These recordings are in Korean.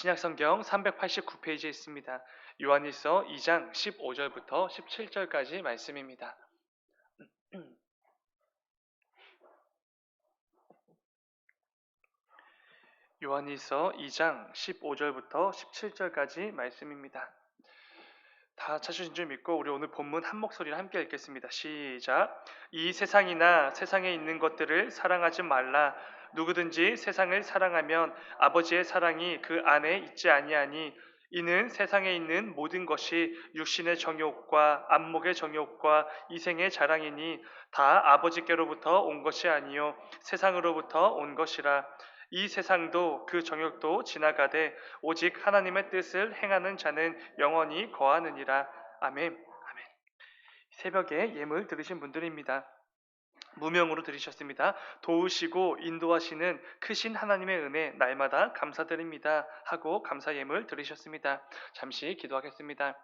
신약성경 389페이지에 있습니다. 요한일서 2장 15절부터 17절까지 말씀입니다. 요한일서 2장 15절부터 17절까지 말씀입니다. 다 찾으신 줄 믿고 우리 오늘 본문 한 목소리로 함께 읽겠습니다. 시작. 이 세상이나 세상에 있는 것들을 사랑하지 말라. 누구든지 세상을 사랑하면 아버지의 사랑이 그 안에 있지 아니하니 이는 세상에 있는 모든 것이 육신의 정욕과 안목의 정욕과 이생의 자랑이니 다 아버지께로부터 온 것이 아니요 세상으로부터 온 것이라. 이 세상도 그 정욕도 지나가되 오직 하나님의 뜻을 행하는 자는 영원히 거하느니라. 아멘. 아멘. 새벽에 예물 들으신 분들입니다. 무명으로 들으셨습니다. 도우시고 인도하시는 크신 하나님의 은혜 날마다 감사드립니다 하고 감사 예물 들으셨습니다. 잠시 기도하겠습니다.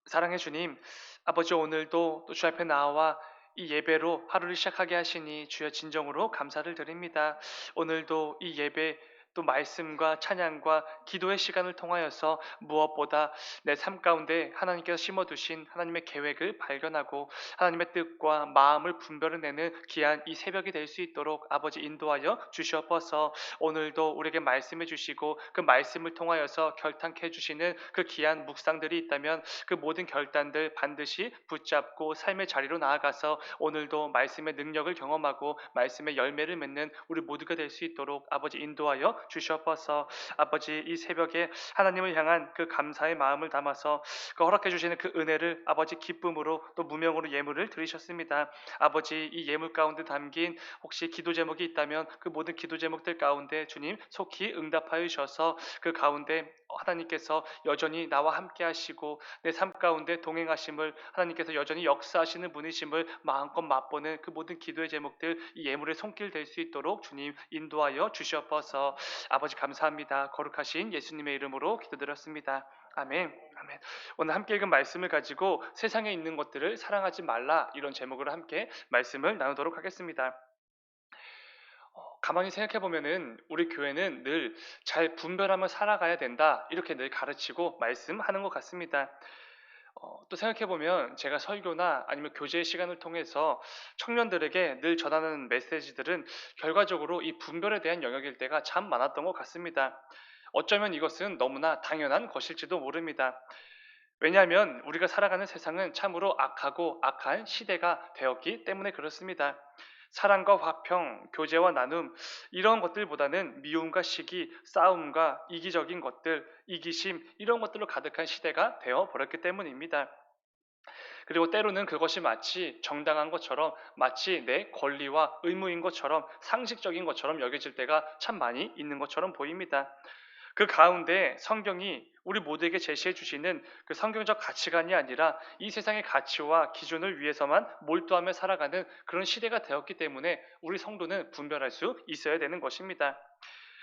사랑해 주님, 아버지 오늘도 또 주 앞에 나와 이 예배로 하루를 시작하게 하시니 주여 진정으로 감사를 드립니다. 오늘도 이 예배 또 말씀과 찬양과 기도의 시간을 통하여서 무엇보다 내 삶 가운데 하나님께서 심어두신 하나님의 계획을 발견하고 하나님의 뜻과 마음을 분별해내는 귀한 이 새벽이 될 수 있도록 아버지 인도하여 주시옵소서. 오늘도 우리에게 말씀해 주시고 그 말씀을 통하여서 결단케 해주시는 그 귀한 묵상들이 있다면 그 모든 결단들 반드시 붙잡고 삶의 자리로 나아가서 오늘도 말씀의 능력을 경험하고 말씀의 열매를 맺는 우리 모두가 될 수 있도록 아버지 인도하여 주시옵소서. 아버지 이 새벽에 하나님을 향한 그 감사의 마음을 담아서 그 허락해 주시는 그 은혜를 아버지 기쁨으로 또 무명으로 예물을 드리셨습니다. 아버지 이 예물 가운데 담긴 혹시 기도 제목이 있다면 그 모든 기도 제목들 가운데 주님 속히 응답하여 주셔서 그 가운데 하나님께서 여전히 나와 함께 하시고 내 삶 가운데 동행하심을 하나님께서 여전히 역사하시는 분이심을 마음껏 맛보는 그 모든 기도의 제목들 이 예물의 손길 될 수 있도록 주님 인도하여 주시옵소서. 아버지 감사합니다. 거룩하신 예수님의 이름으로 기도드렸습니다. 아멘. 아멘. 오늘 함께 읽은 말씀을 가지고 세상에 있는 것들을 사랑하지 말라 이런 제목으로 함께 말씀을 나누도록 하겠습니다. 가만히 생각해 보면은 우리 교회는 늘 잘 분별하며 살아가야 된다 이렇게 늘 가르치고 말씀하는 것 같습니다. 또 생각해 보면 제가 설교나 아니면 교제의 시간을 통해서 청년들에게 늘 전하는 메시지들은 결과적으로 이 분별에 대한 영역일 때가 참 많았던 것 같습니다. 어쩌면 이것은 너무나 당연한 것일지도 모릅니다. 왜냐하면 우리가 살아가는 세상은 참으로 악하고 악한 시대가 되었기 때문에 그렇습니다. 사랑과 화평, 교제와 나눔 이런 것들보다는 미움과 시기, 싸움과 이기적인 것들, 이기심 이런 것들로 가득한 시대가 되어 버렸기 때문입니다. 그리고 때로는 그것이 마치 정당한 것처럼 마치 내 권리와 의무인 것처럼 상식적인 것처럼 여겨질 때가 참 많이 있는 것처럼 보입니다. 그 가운데 성경이 우리 모두에게 제시해 주시는 그 성경적 가치관이 아니라 이 세상의 가치와 기준을 위해서만 몰두하며 살아가는 그런 시대가 되었기 때문에 우리 성도는 분별할 수 있어야 되는 것입니다.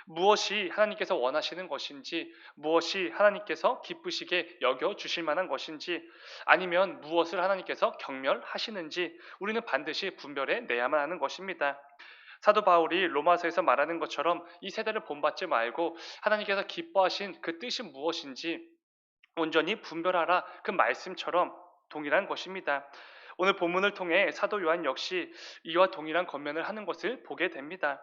무엇이 하나님께서 원하시는 것인지, 무엇이 하나님께서 기쁘시게 여겨 주실 만한 것인지, 아니면 무엇을 하나님께서 경멸하시는지 우리는 반드시 분별해 내야만 하는 것입니다. 사도 바울이 로마서에서 말하는 것처럼 이 세대를 본받지 말고 하나님께서 기뻐하신 그 뜻이 무엇인지 온전히 분별하라 그 말씀처럼 동일한 것입니다. 오늘 본문을 통해 사도 요한 역시 이와 동일한 권면을 하는 것을 보게 됩니다.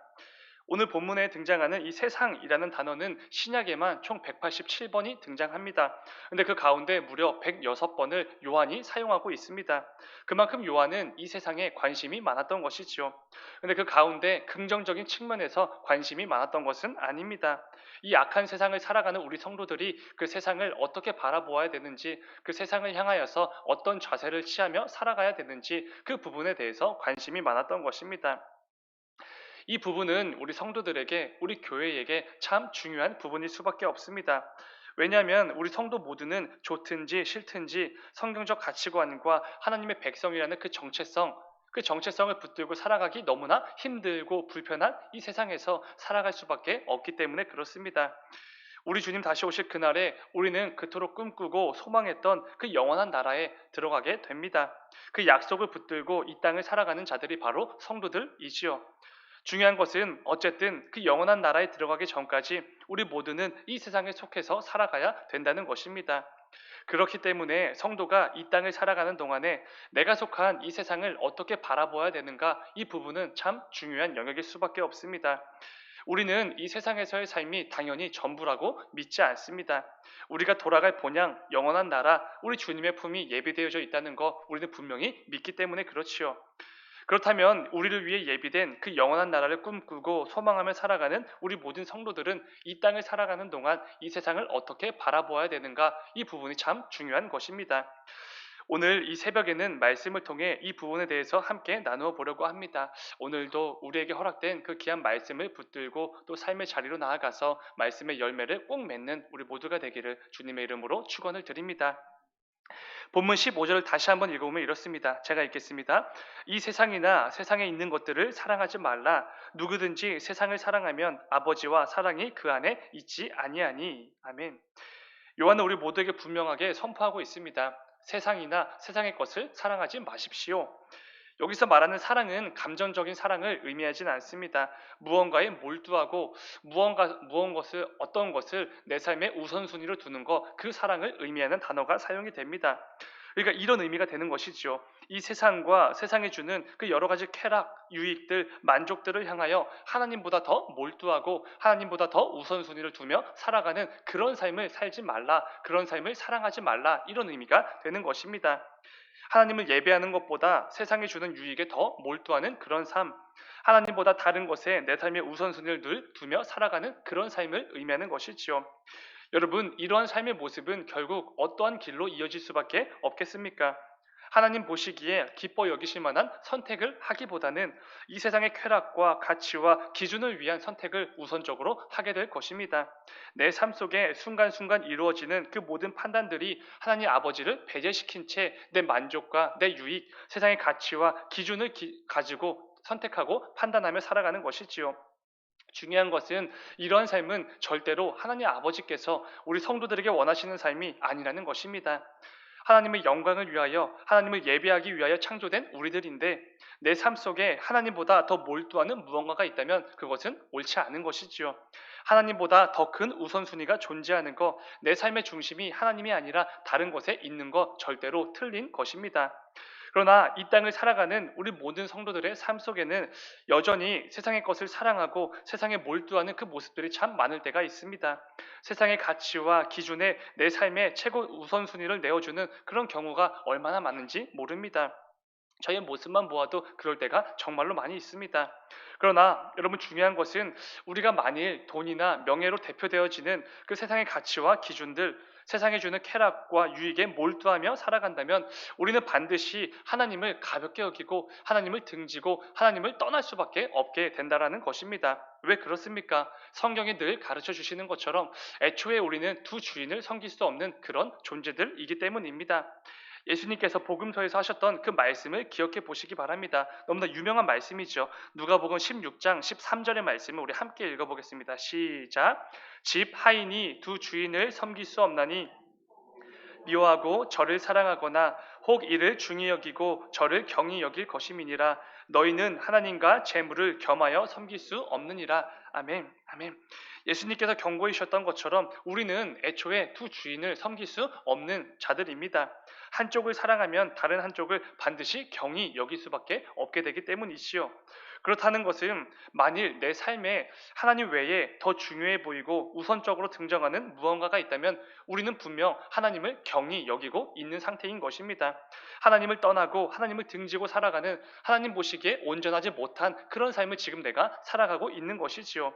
오늘 본문에 등장하는 이 세상이라는 단어는 신약에만 총 187번이 등장합니다. 근데 그 가운데 무려 106번을 요한이 사용하고 있습니다. 그만큼 요한은 이 세상에 관심이 많았던 것이지요. 근데 그 가운데 긍정적인 측면에서 관심이 많았던 것은 아닙니다. 이 악한 세상을 살아가는 우리 성도들이 그 세상을 어떻게 바라보아야 되는지, 그 세상을 향하여서 어떤 자세를 취하며 살아가야 되는지 그 부분에 대해서 관심이 많았던 것입니다. 이 부분은 우리 성도들에게, 우리 교회에게 참 중요한 부분일 수밖에 없습니다. 왜냐하면 우리 성도 모두는 좋든지 싫든지 성경적 가치관과 하나님의 백성이라는 그 정체성을 붙들고 살아가기 너무나 힘들고 불편한 이 세상에서 살아갈 수밖에 없기 때문에 그렇습니다. 우리 주님 다시 오실 그날에 우리는 그토록 꿈꾸고 소망했던 그 영원한 나라에 들어가게 됩니다. 그 약속을 붙들고 이 땅을 살아가는 자들이 바로 성도들이지요. 중요한 것은 어쨌든 그 영원한 나라에 들어가기 전까지 우리 모두는 이 세상에 속해서 살아가야 된다는 것입니다. 그렇기 때문에 성도가 이 땅을 살아가는 동안에 내가 속한 이 세상을 어떻게 바라보아야 되는가, 이 부분은 참 중요한 영역일 수밖에 없습니다. 우리는 이 세상에서의 삶이 당연히 전부라고 믿지 않습니다. 우리가 돌아갈 본향, 영원한 나라, 우리 주님의 품이 예비되어져 있다는 거 우리는 분명히 믿기 때문에 그렇지요. 그렇다면 우리를 위해 예비된 그 영원한 나라를 꿈꾸고 소망하며 살아가는 우리 모든 성도들은 이 땅을 살아가는 동안 이 세상을 어떻게 바라보아야 되는가, 이 부분이 참 중요한 것입니다. 오늘 이 새벽에는 말씀을 통해 이 부분에 대해서 함께 나누어 보려고 합니다. 오늘도 우리에게 허락된 그 귀한 말씀을 붙들고 또 삶의 자리로 나아가서 말씀의 열매를 꼭 맺는 우리 모두가 되기를 주님의 이름으로 축원을 드립니다. 본문 15절을 다시 한번 읽어보면 이렇습니다. 제가 읽겠습니다. 이 세상이나 세상에 있는 것들을 사랑하지 말라. 누구든지 세상을 사랑하면 아버지와 사랑이 그 안에 있지 아니하니. 아멘. 요한은 우리 모두에게 분명하게 선포하고 있습니다. 세상이나 세상의 것을 사랑하지 마십시오. 여기서 말하는 사랑은 감정적인 사랑을 의미하진 않습니다. 무언가에 몰두하고 어떤 것을 내 삶의 우선순위로 두는 것, 그 사랑을 의미하는 단어가 사용이 됩니다. 그러니까 이런 의미가 되는 것이죠. 이 세상과 세상이 주는 그 여러 가지 쾌락, 유익들, 만족들을 향하여 하나님보다 더 몰두하고 하나님보다 더 우선순위를 두며 살아가는 그런 삶을 살지 말라, 그런 삶을 사랑하지 말라, 이런 의미가 되는 것입니다. 하나님을 예배하는 것보다 세상이 주는 유익에 더 몰두하는 그런 삶, 하나님보다 다른 것에 내 삶의 우선순위를 늘 두며 살아가는 그런 삶을 의미하는 것이지요. 여러분, 이러한 삶의 모습은 결국 어떠한 길로 이어질 수밖에 없겠습니까? 하나님 보시기에 기뻐 여기실 만한 선택을 하기보다는 이 세상의 쾌락과 가치와 기준을 위한 선택을 우선적으로 하게 될 것입니다. 내 삶 속에 순간순간 이루어지는 그 모든 판단들이 하나님 아버지를 배제시킨 채 내 만족과 내 유익, 세상의 가치와 기준을 가지고 선택하고 판단하며 살아가는 것이지요. 중요한 것은 이러한 삶은 절대로 하나님 아버지께서 우리 성도들에게 원하시는 삶이 아니라는 것입니다. 하나님의 영광을 위하여, 하나님을 예배하기 위하여 창조된 우리들인데 내 삶 속에 하나님보다 더 몰두하는 무언가가 있다면 그것은 옳지 않은 것이지요. 하나님보다 더 큰 우선순위가 존재하는 것, 내 삶의 중심이 하나님이 아니라 다른 곳에 있는 것, 절대로 틀린 것입니다. 그러나 이 땅을 살아가는 우리 모든 성도들의 삶 속에는 여전히 세상의 것을 사랑하고 세상에 몰두하는 그 모습들이 참 많을 때가 있습니다. 세상의 가치와 기준에 내 삶의 최고 우선순위를 내어주는 그런 경우가 얼마나 많은지 모릅니다. 저의 모습만 보아도 그럴 때가 정말로 많이 있습니다. 그러나 여러분, 중요한 것은 우리가 만일 돈이나 명예로 대표되어지는 그 세상의 가치와 기준들, 세상에 주는 쾌락과 유익에 몰두하며 살아간다면 우리는 반드시 하나님을 가볍게 여기고 하나님을 등지고 하나님을 떠날 수밖에 없게 된다라는 것입니다. 왜 그렇습니까? 성경이 늘 가르쳐 주시는 것처럼 애초에 우리는 두 주인을 섬길 수 없는 그런 존재들이기 때문입니다. 예수님께서 복음서에서 하셨던 그 말씀을 기억해 보시기 바랍니다. 너무나 유명한 말씀이죠. 누가복음 16장 13절의 말씀을 우리 함께 읽어보겠습니다. 시작. 집 하인이 두 주인을 섬길 수 없나니 미워하고 저를 사랑하거나 혹 이를 중히 여기고 저를 경히 여길 것임이니라. 너희는 하나님과 재물을 겸하여 섬길 수 없느니라. 아멘. 아멘. 예수님께서 경고해 주셨던 것처럼 우리는 애초에 두 주인을 섬길 수 없는 자들입니다. 한쪽을 사랑하면 다른 한쪽을 반드시 경히 여길 수밖에 없게 되기 때문이지요. 그렇다는 것은 만일 내 삶에 하나님 외에 더 중요해 보이고 우선적으로 등장하는 무언가가 있다면 우리는 분명 하나님을 경히 여기고 있는 상태인 것입니다. 하나님을 떠나고 하나님을 등지고 살아가는, 하나님 보시기에 온전하지 못한 그런 삶을 지금 내가 살아가고 있는 것이지요.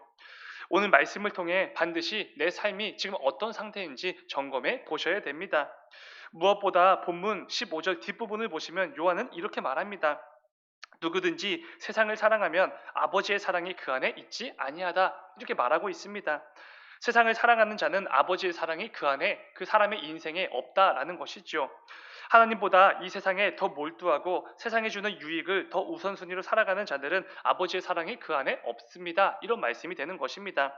오늘 말씀을 통해 반드시 내 삶이 지금 어떤 상태인지 점검해 보셔야 됩니다. 무엇보다 본문 15절 뒷부분을 보시면 요한은 이렇게 말합니다. 누구든지 세상을 사랑하면 아버지의 사랑이 그 안에 있지 아니하다, 이렇게 말하고 있습니다. 세상을 사랑하는 자는 아버지의 사랑이 그 안에, 그 사람의 인생에 없다라는 것이죠. 하나님보다 이 세상에 더 몰두하고 세상에 주는 유익을 더 우선순위로 살아가는 자들은 아버지의 사랑이 그 안에 없습니다. 이런 말씀이 되는 것입니다.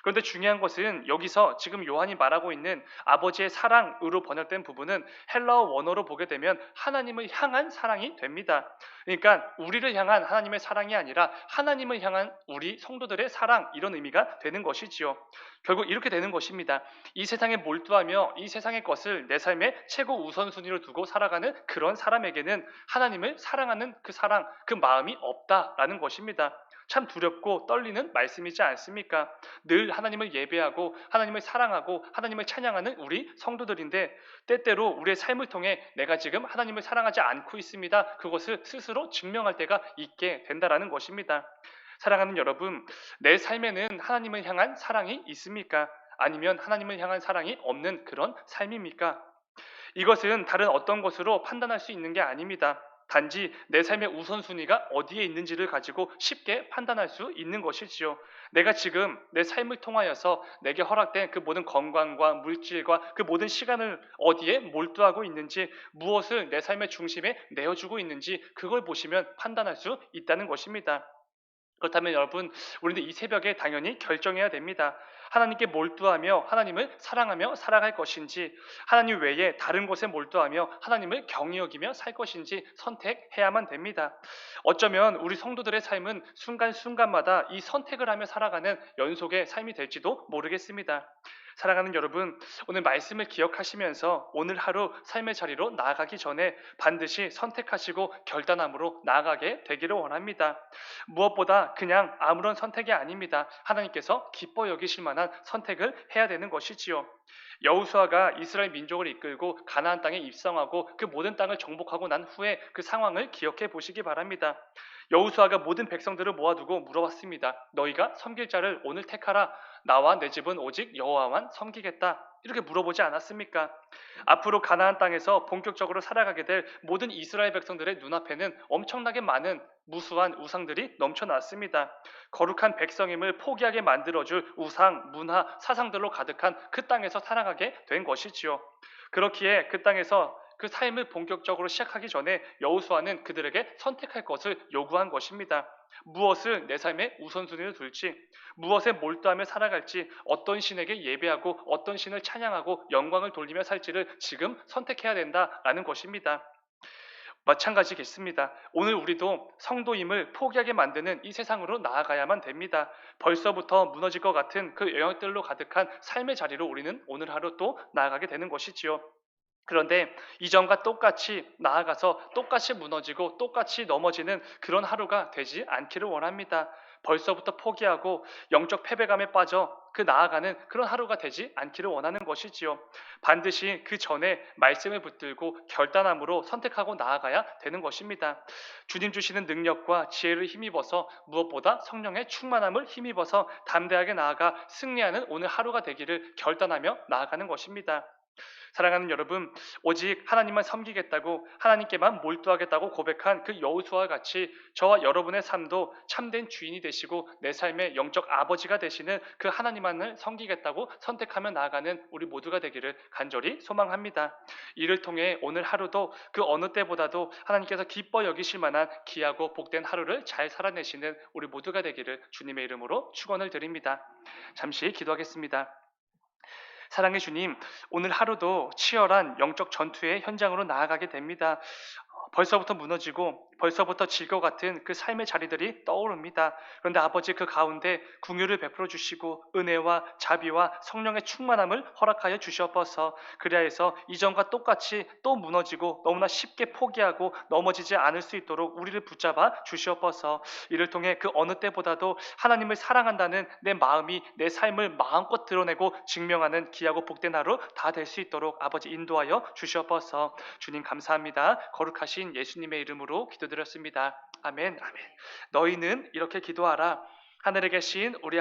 그런데 중요한 것은 여기서 지금 요한이 말하고 있는 아버지의 사랑으로 번역된 부분은 헬라어 원어로 보게 되면 하나님을 향한 사랑이 됩니다. 그러니까 우리를 향한 하나님의 사랑이 아니라 하나님을 향한 우리 성도들의 사랑, 이런 의미가 되는 것이지요. 결국 이렇게 되는 것입니다. 이 세상에 몰두하며 이 세상의 것을 내 삶의 최고 우선순위로 두고 살아가는 그런 사람에게는 하나님을 사랑하는 그 사랑, 그 마음이 없다라는 것입니다. 참 두렵고 떨리는 말씀이지 않습니까? 늘 하나님을 예배하고 하나님을 사랑하고 하나님을 찬양하는 우리 성도들인데, 때때로 우리의 삶을 통해 내가 지금 하나님을 사랑하지 않고 있습니다, 그것을 스스로 증명할 때가 있게 된다라는 것입니다. 사랑하는 여러분, 내 삶에는 하나님을 향한 사랑이 있습니까? 아니면 하나님을 향한 사랑이 없는 그런 삶입니까? 이것은 다른 어떤 것으로 판단할 수 있는 게 아닙니다. 단지 내 삶의 우선순위가 어디에 있는지를 가지고 쉽게 판단할 수 있는 것이지요. 내가 지금 내 삶을 통하여서 내게 허락된 그 모든 건강과 물질과 그 모든 시간을 어디에 몰두하고 있는지, 무엇을 내 삶의 중심에 내어주고 있는지, 그걸 보시면 판단할 수 있다는 것입니다. 그렇다면 여러분, 우리는 이 새벽에 당연히 결정해야 됩니다. 하나님께 몰두하며 하나님을 사랑하며 살아갈 것인지, 하나님 외에 다른 곳에 몰두하며 하나님을 경히 여기며 살 것인지 선택해야만 됩니다. 어쩌면 우리 성도들의 삶은 순간순간마다 이 선택을 하며 살아가는 연속의 삶이 될지도 모르겠습니다. 사랑하는 여러분, 오늘 말씀을 기억하시면서 오늘 하루 삶의 자리로 나아가기 전에 반드시 선택하시고 결단함으로 나아가게 되기를 원합니다. 무엇보다 그냥 아무런 선택이 아닙니다. 하나님께서 기뻐 여기실 만한 선택을 해야 되는 것이지요. 여호수아가 이스라엘 민족을 이끌고 가나안 땅에 입성하고 그 모든 땅을 정복하고 난 후에 그 상황을 기억해 보시기 바랍니다. 여호수아가 모든 백성들을 모아두고 물어봤습니다. 너희가 섬길 자를 오늘 택하라. 나와 내 집은 오직 여호와만 섬기겠다. 이렇게 물어보지 않았습니까? 앞으로 가나안 땅에서 본격적으로 살아가게 될 모든 이스라엘 백성들의 눈앞에는 엄청나게 많은 무수한 우상들이 넘쳐났습니다. 거룩한 백성임을 포기하게 만들어줄 우상, 문화, 사상들로 가득한 그 땅에서 살아가게 된 것이지요. 그렇기에 그 땅에서 그 삶을 본격적으로 시작하기 전에 여호수아는 그들에게 선택할 것을 요구한 것입니다. 무엇을 내 삶의 우선순위로 둘지, 무엇에 몰두하며 살아갈지, 어떤 신에게 예배하고 어떤 신을 찬양하고 영광을 돌리며 살지를 지금 선택해야 된다라는 것입니다. 마찬가지겠습니다. 오늘 우리도 성도임을 포기하게 만드는 이 세상으로 나아가야만 됩니다. 벌써부터 무너질 것 같은 그 영역들로 가득한 삶의 자리로 우리는 오늘 하루 또 나아가게 되는 것이지요. 그런데 이전과 똑같이 나아가서 똑같이 무너지고 똑같이 넘어지는 그런 하루가 되지 않기를 원합니다. 벌써부터 포기하고 영적 패배감에 빠져 그 나아가는 그런 하루가 되지 않기를 원하는 것이지요. 반드시 그 전에 말씀을 붙들고 결단함으로 선택하고 나아가야 되는 것입니다. 주님 주시는 능력과 지혜를 힘입어서, 무엇보다 성령의 충만함을 힘입어서 담대하게 나아가 승리하는 오늘 하루가 되기를 결단하며 나아가는 것입니다. 사랑하는 여러분, 오직 하나님만 섬기겠다고, 하나님께만 몰두하겠다고 고백한 그 여호수아와 같이 저와 여러분의 삶도 참된 주인이 되시고 내 삶의 영적 아버지가 되시는 그 하나님만을 섬기겠다고 선택하며 나아가는 우리 모두가 되기를 간절히 소망합니다. 이를 통해 오늘 하루도 그 어느 때보다도 하나님께서 기뻐 여기실 만한 귀하고 복된 하루를 잘 살아내시는 우리 모두가 되기를 주님의 이름으로 축원을 드립니다. 잠시 기도하겠습니다. 사랑의 주님, 오늘 하루도 치열한 영적 전투의 현장으로 나아가게 됩니다. 벌써부터 무너지고 벌써부터 질 것 같은 그 삶의 자리들이 떠오릅니다. 그런데 아버지, 그 가운데 긍휼을 베풀어 주시고 은혜와 자비와 성령의 충만함을 허락하여 주시옵소서. 그리하여서 이전과 똑같이 또 무너지고 너무나 쉽게 포기하고 넘어지지 않을 수 있도록 우리를 붙잡아 주시옵소서. 이를 통해 그 어느 때보다도 하나님을 사랑한다는 내 마음이 내 삶을 마음껏 드러내고 증명하는 귀하고 복된 하루 다 될 수 있도록 아버지 인도하여 주시옵소서. 주님 감사합니다. 거룩하신 예수님의 이름으로 기도드렸습니다. 아멘. 아멘. 너희는 이렇게 기도하라. 하늘에 계신 우리